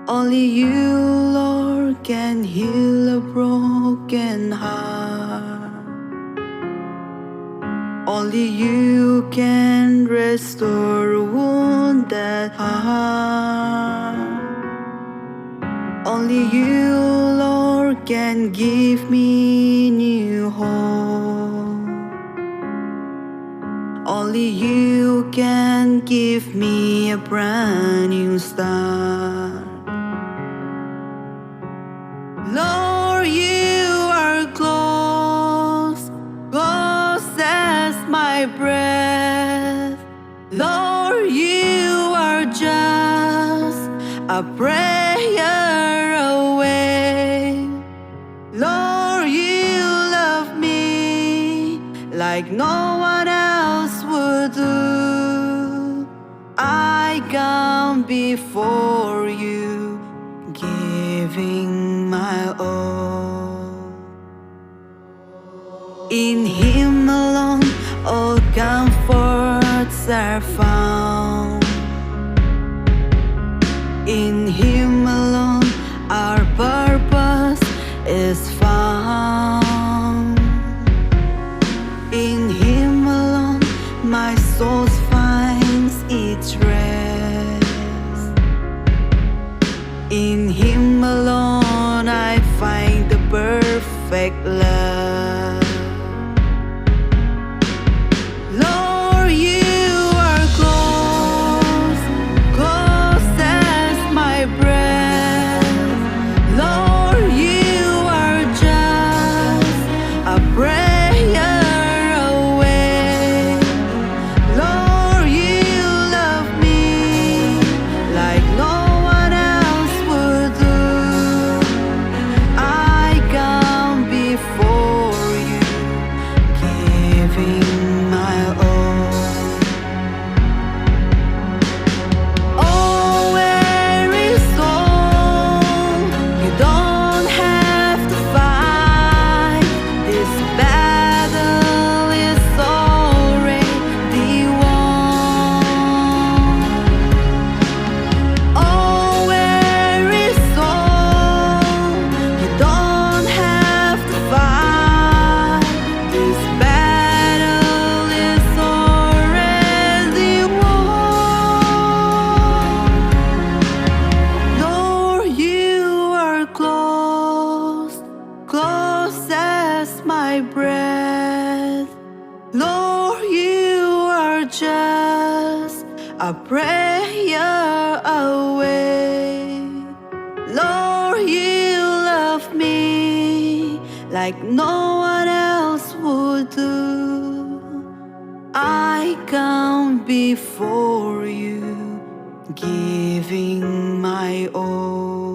Only you, Lord, can heal a broken heart. Only you can restore a wounded heart. Only you, Lord, can give me new hope. Only you can give me a brand new start. Lord, you are close, close as my breath. Lord, you are just a prayer away. Lord, you love me like no one else would do. I come before you, giving my all. In Him alone, all comforts are found. In Him alone, our purpose is found. In Him alone, my soul finds its rest. In Him alone, I find the perfect love. Lord, you are close, close as my breath. Lord, you are just a prayer away. Lord, you love me like no one else would do. I come before you, giving my all. Oh, weary soul, you don't have to fight. This battle is already won. Oh, weary soul, you don't have to fight. This battle is already won. Lord, you are close, close as my breath. Lord, you are just a prayer away. Lord, you love me like no one else would do. I come before you, giving my all.